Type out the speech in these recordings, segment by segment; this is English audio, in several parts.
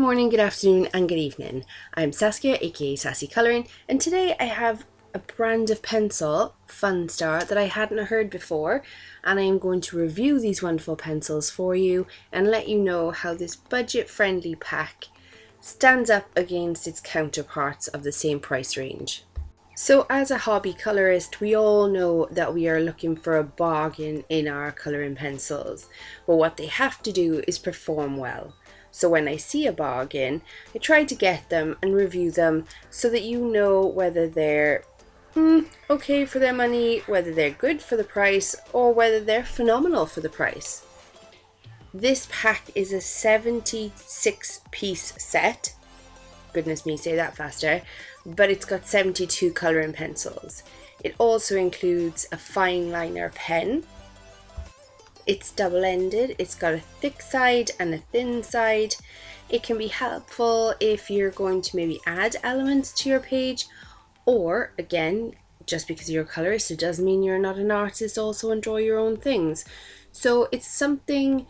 morning, good afternoon and good evening. I'm Saskia, aka Sassy Colouring, and today I have a brand of pencil, Funstar, that I hadn't heard before, and I am going to review these wonderful pencils for you and let you know how this budget-friendly pack stands up against its counterparts of the same price range. So as a hobby colorist, we all know that we are looking for a bargain in our colouring pencils, but what they have to do is perform well. So when I see a bargain, I try to get them and review them so that you know whether they're okay for their money, whether they're good for the price, or whether they're phenomenal for the price. This pack is a 76-piece set. Goodness me, say that faster. But it's got 72 colouring pencils. It also includes a fine liner pen. It's double-ended, it's got a thick side and a thin side. It can be helpful if you're going to maybe add elements to your page, or again, just because you're a colorist, it doesn't mean you're not an artist, also enjoy your own things. So it's something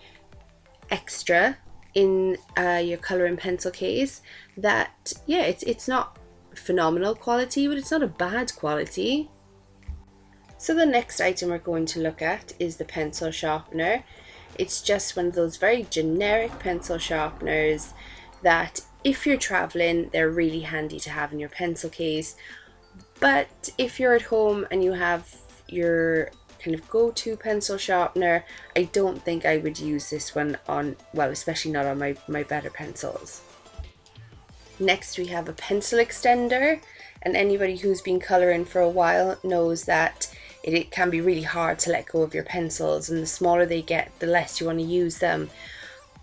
extra in your colouring pencil case that, yeah, it's not phenomenal quality, but it's not a bad quality. So the next item we're going to look at is the pencil sharpener. It's just one of those very generic pencil sharpeners that if you're traveling, they're really handy to have in your pencil case. But if you're at home and you have your kind of go-to pencil sharpener, I don't think I would use this one on, well, especially not on my better pencils. Next we have a pencil extender, and anybody who's been colouring for a while knows that it can be really hard to let go of your pencils, and the smaller they get, the less you want to use them.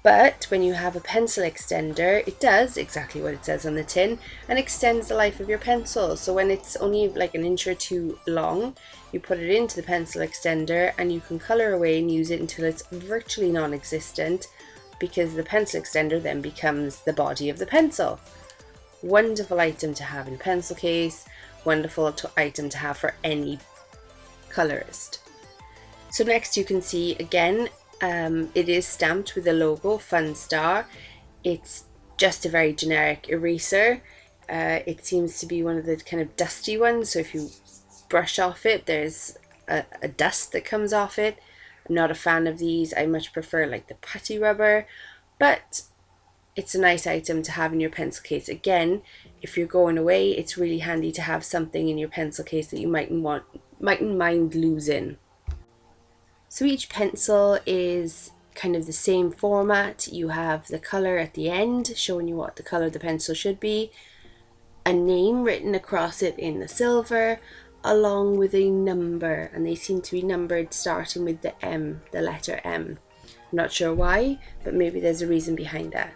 But when you have a pencil extender, it does exactly what it says on the tin and extends the life of your pencil. So when it's only like an inch or two long, you put it into the pencil extender and you can colour away and use it until it's virtually non-existent, because the pencil extender then becomes the body of the pencil. Wonderful item to have in a pencil case, wonderful item to have for any colorist. So next you can see again, it is stamped with the logo Funstar. It's just a very generic eraser. It seems to be one of the kind of dusty ones, so if you brush off it, there's a dust that comes off it. I'm not a fan of these. I much prefer like the putty rubber, but it's a nice item to have in your pencil case. Again, if you're going away, it's really handy to have something in your pencil case that you mightn't mind losing. So each pencil is kind of the same format. You have the colour at the end showing you what the colour the pencil should be, a name written across it in the silver, along with a number, and they seem to be numbered starting with the M, the letter M. I'm not sure why, but maybe there's a reason behind that.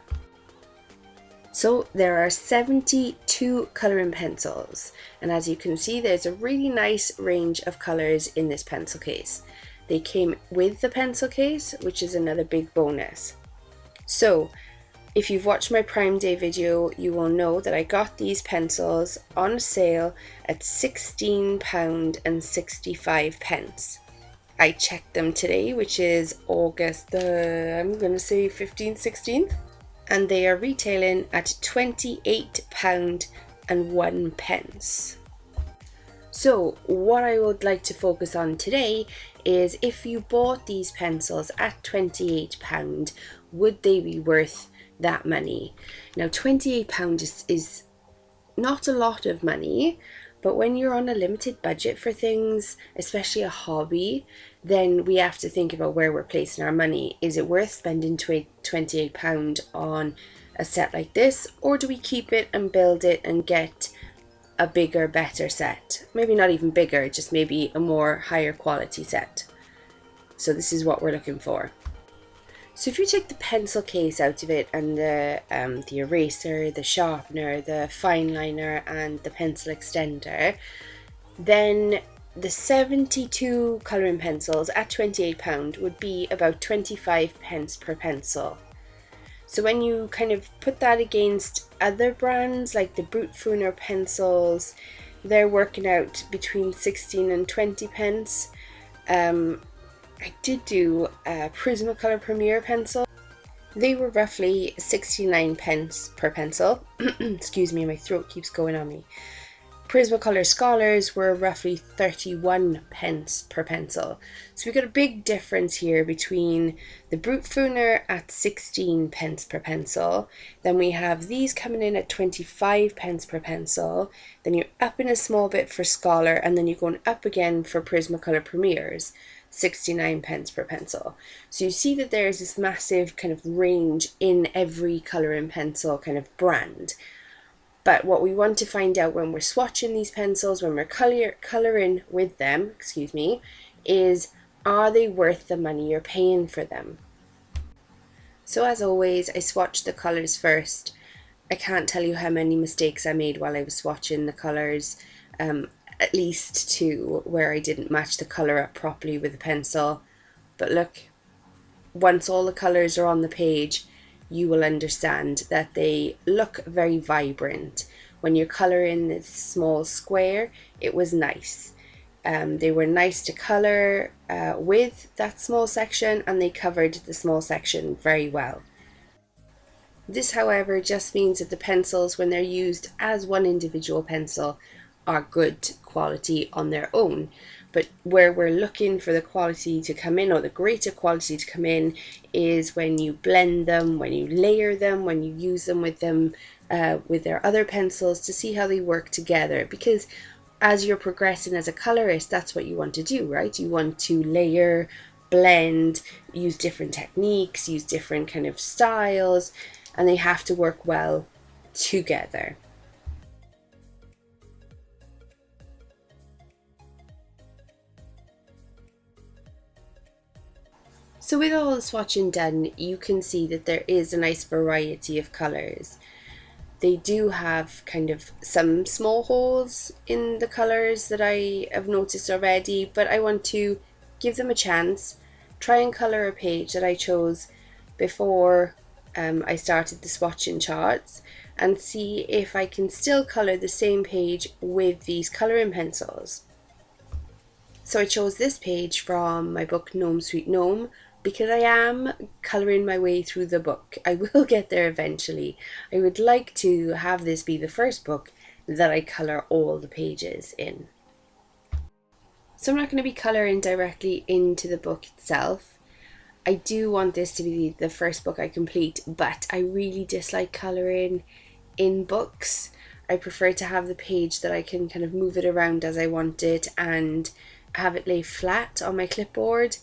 So there are 72 colouring pencils, and as you can see, there's a really nice range of colours in this pencil case. They came with the pencil case, which is another big bonus. So if you've watched my Prime Day video, you will know that I got these pencils on sale at £16.65. I checked them today, which is August I'm going to say 15th, 16th. And they are retailing at £28.01. So what I would like to focus on today is, if you bought these pencils at £28, would they be worth that money? Now £28 is not a lot of money, but when you're on a limited budget for things, especially a hobby, then we have to think about where we're placing our money. Is it worth spending £28 on a set like this, or do we keep it and build it and get a bigger, better set? Maybe not even bigger, just maybe a more higher quality set. So this is what we're looking for. So if you take the pencil case out of it and the eraser, the sharpener, the fine liner and the pencil extender, then the 72 colouring pencils at £28 would be about 25p per pencil. So when you kind of put that against other brands like the Brutfuner pencils, they're working out between 16 and 20p. I did do a Prismacolor Premier pencil, They were roughly 69 pence per pencil. Excuse me, my throat keeps going on me. Prismacolor Scholars were roughly 31 pence per pencil. So we got a big difference here between the Brute Fooner at 16 pence per pencil. Then we have these coming in at 25 pence per pencil. Then you're up in a small bit for Scholar, and then you're going up again for Prismacolor Premiers, 69 pence per pencil. So you see that there's this massive kind of range in every colouring pencil kind of brand. But what we want to find out when we're swatching these pencils, when we're colouring with them, is are they worth the money you're paying for them? So as always, I swatched the colours first. I can't tell you how many mistakes I made while I was swatching the colours, at least two where I didn't match the colour up properly with the pencil. But look, once all the colours are on the page, you will understand that they look very vibrant. When you're colouring this small square, it was nice. They were nice to colour with that small section, and they covered the small section very well. This, however, just means that the pencils, when they're used as one individual pencil, are good quality on their own. But where we're looking for the quality to come in, or the greater quality to come in, is when you blend them, when you layer them, when you use them with their other pencils to see how they work together. Because as you're progressing as a colorist, that's what you want to do, right? You want to layer, blend, use different techniques, use different kind of styles, and they have to work well together. So with all the swatching done, you can see that there is a nice variety of colours. They do have kind of some small holes in the colours that I have noticed already, but I want to give them a chance, try and colour a page that I chose before I started the swatching charts, and see if I can still colour the same page with these colouring pencils. So I chose this page from my book Gnome Sweet Gnome because I am colouring my way through the book. I will get there eventually. I would like to have this be the first book that I colour all the pages in. So I'm not going to be colouring directly into the book itself. I do want this to be the first book I complete, but I really dislike colouring in books. I prefer to have the page that I can kind of move it around as I want it and have it lay flat on my clipboard.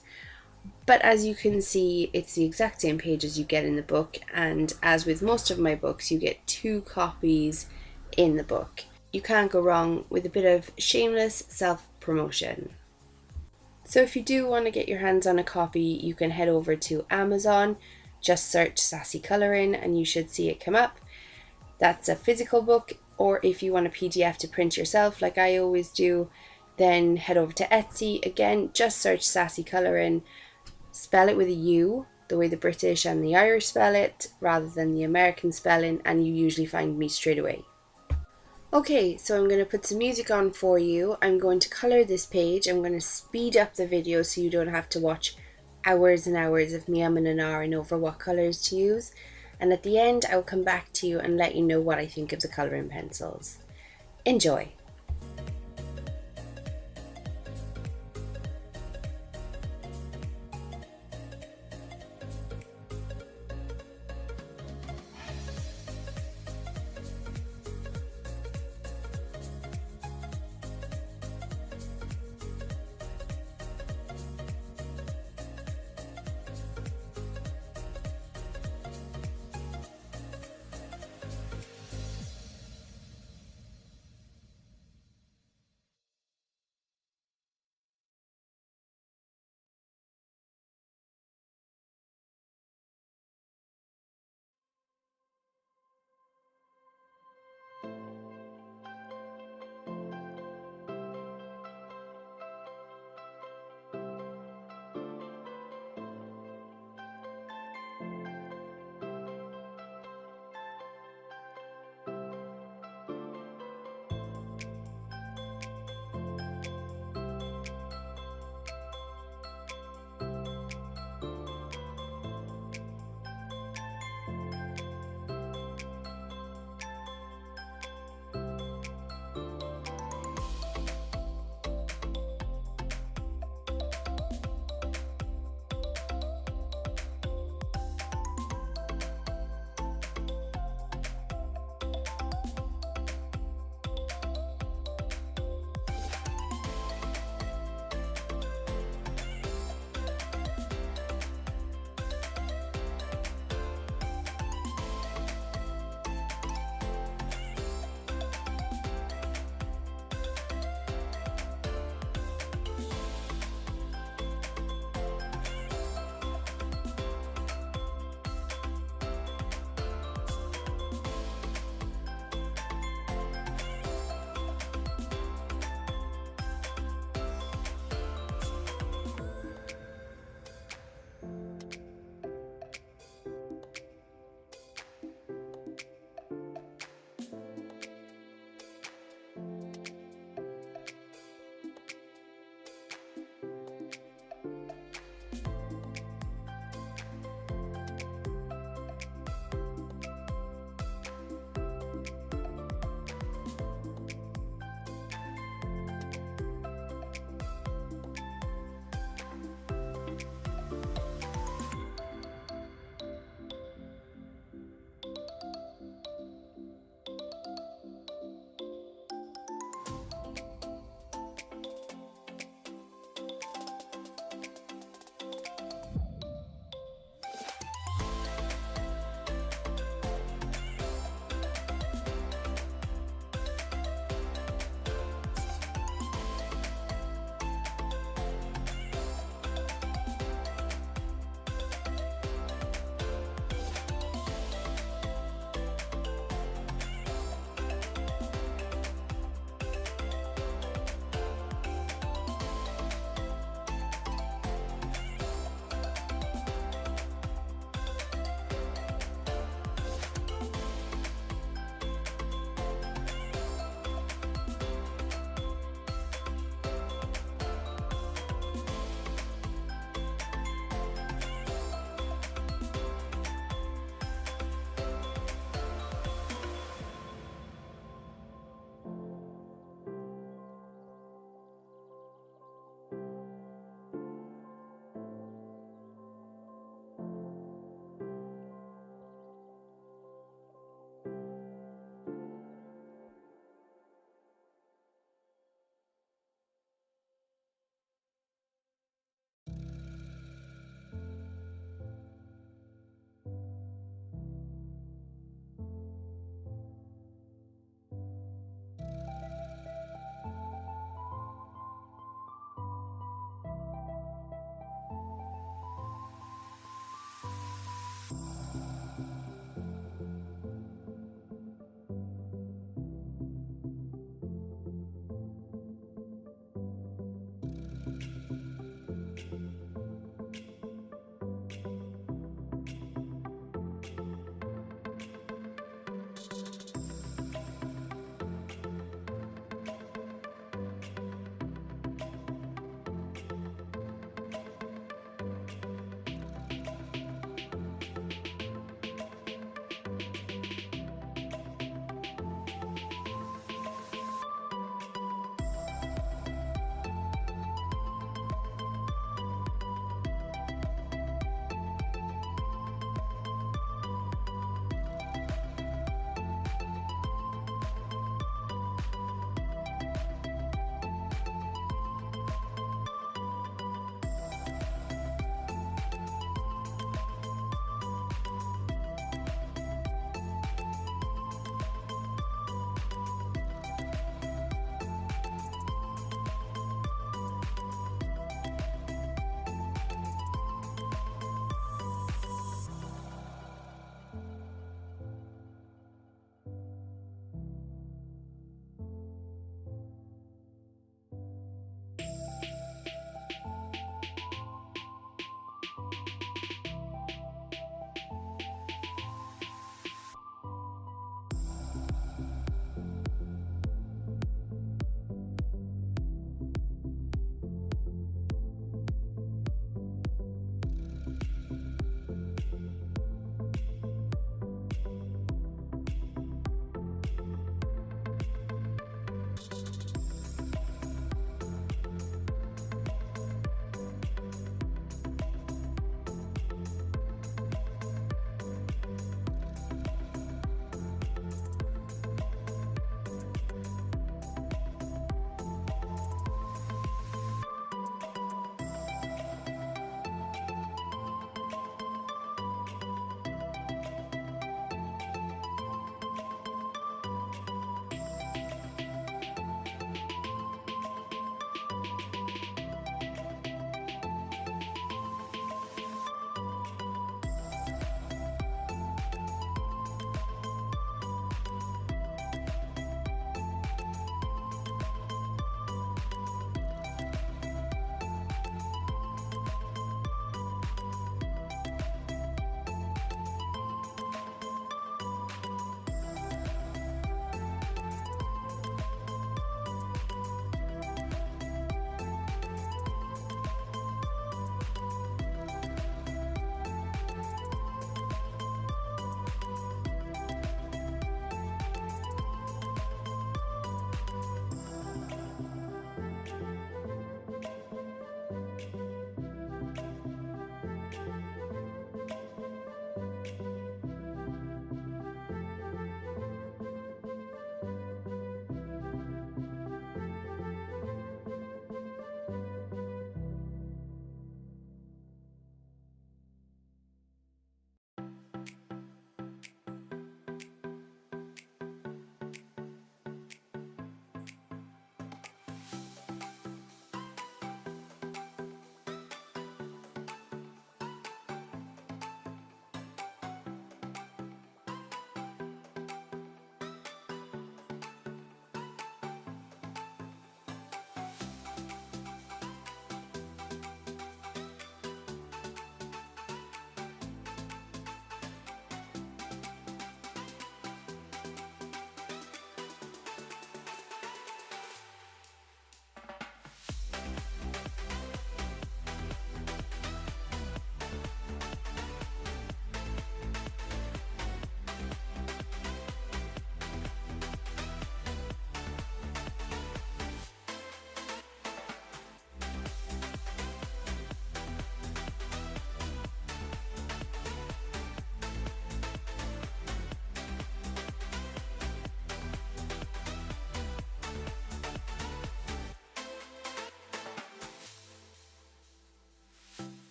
But as you can see, it's the exact same page as you get in the book, and as with most of my books, you get 2 copies in the book. You can't go wrong with a bit of shameless self-promotion. So if you do want to get your hands on a copy, you can head over to Amazon, just search Sassy Colouring and you should see it come up. That's a physical book, or if you want a PDF to print yourself like I always do, then head over to Etsy. Again, just search Sassy Colouring. Spell it with a U, the way the British and the Irish spell it, rather than the American spelling, and you usually find me straight away. Okay, so I'm going to put some music on for you. I'm going to colour this page. I'm going to speed up the video so you don't have to watch hours and hours of me umming and ahhing over what colours to use. And at the end, I'll come back to you and let you know what I think of the colouring pencils. Enjoy!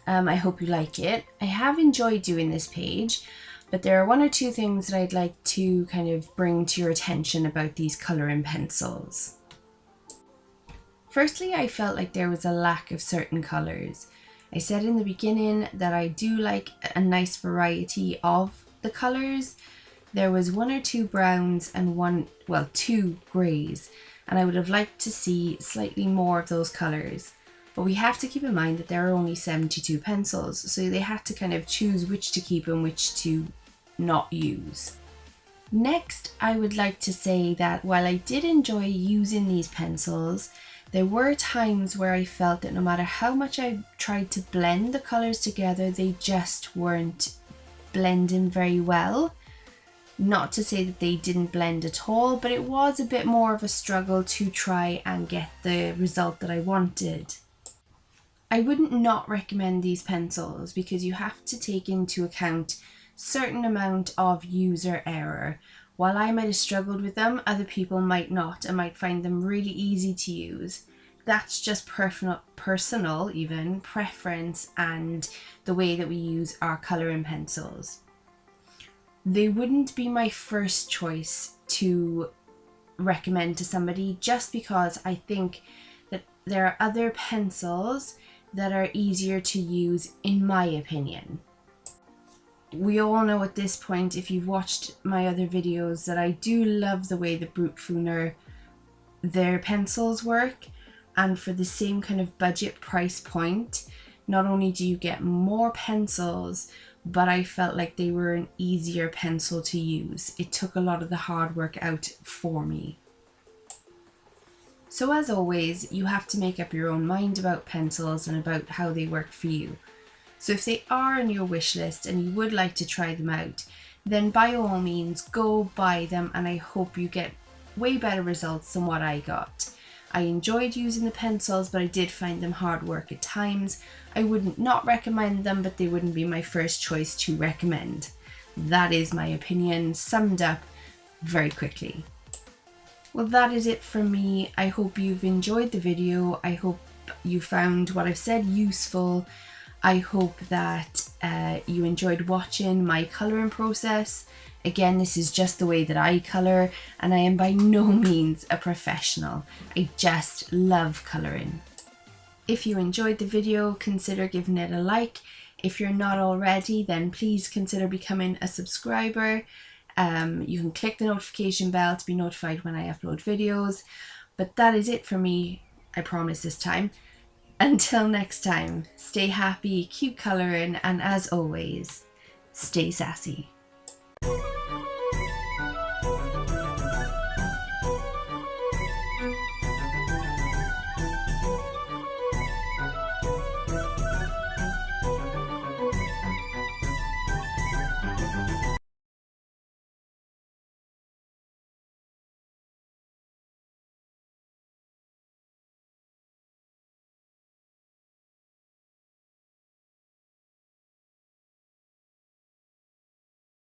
I hope you like it. I have enjoyed doing this page, but there are one or two things that I'd like to kind of bring to your attention about these colouring pencils. Firstly, I felt like there was a lack of certain colours. I said in the beginning that I do like a nice variety of the colours. There was one or two browns and two greys, and I would have liked to see slightly more of those colours. But we have to keep in mind that there are only 72 pencils, so they had to kind of choose which to keep and which to not use. Next, I would like to say that while I did enjoy using these pencils, there were times where I felt that no matter how much I tried to blend the colours together, they just weren't blending very well. Not to say that they didn't blend at all, but it was a bit more of a struggle to try and get the result that I wanted. I wouldn't not recommend these pencils because you have to take into account certain amount of user error. While I might have struggled with them, other people might not and might find them really easy to use. That's just personal even preference and the way that we use our colouring pencils. They wouldn't be my first choice to recommend to somebody just because I think that there are other pencils that are easier to use in my opinion. We all know at this point, if you've watched my other videos, that I do love the way the Brute Fooner, their pencils work, and for the same kind of budget price point, not only do you get more pencils, but I felt like they were an easier pencil to use. It took a lot of the hard work out for me. So as always, you have to make up your own mind about pencils and about how they work for you. So if they are on your wish list and you would like to try them out, then by all means go buy them, and I hope you get way better results than what I got. I enjoyed using the pencils, but I did find them hard work at times. I wouldn't not recommend them, but they wouldn't be my first choice to recommend. That is my opinion summed up very quickly. Well, that is it from me. I hope you've enjoyed the video. I hope you found what I've said useful. I hope that you enjoyed watching my colouring process. Again, this is just the way that I colour, and I am by no means a professional. I just love colouring. If you enjoyed the video, consider giving it a like. If you're not already, then please consider becoming a subscriber. You can click the notification bell to be notified when I upload videos. But that is it for me, I promise this time. Until next time, stay happy, keep colouring, and as always, stay sassy.